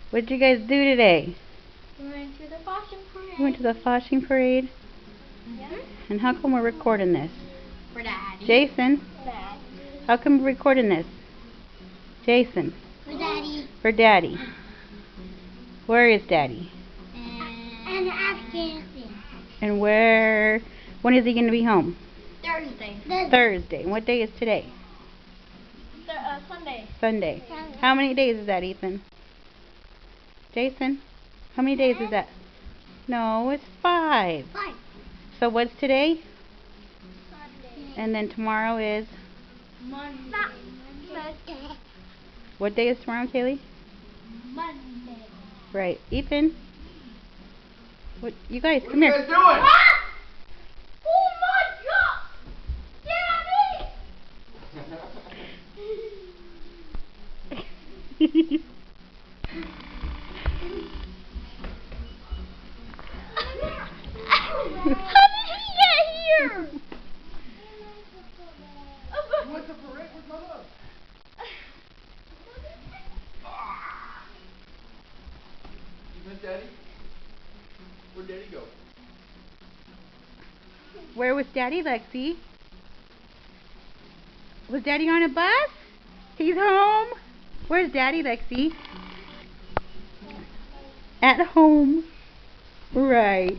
What did you guys do today? We went to the fashion parade. We went to the fashion parade. Yeah. And how come we're recording this? For Daddy. Jason, Dad. how come we're recording this? Jason. For Daddy. For Daddy. Where is Daddy? And Afghanistan. And when is he going to be home? Thursday. Thursday. And what day is today? Sunday. Sunday. How many days is that, Ethan? Jason, how many days is that? No, it's 5. 5. So what's today? Sunday. And then tomorrow is? Monday. What day is tomorrow, Kaylee? Monday. Right. Ethan? What? You guys, come here. What are you guys doing? Oh my God! How did he get here? You went to parade with my mom. You met Daddy? Where'd Daddy go? Where was Daddy, Lexi? Was Daddy on a bus? He's home. Where's Daddy, Lexi? At home. Right.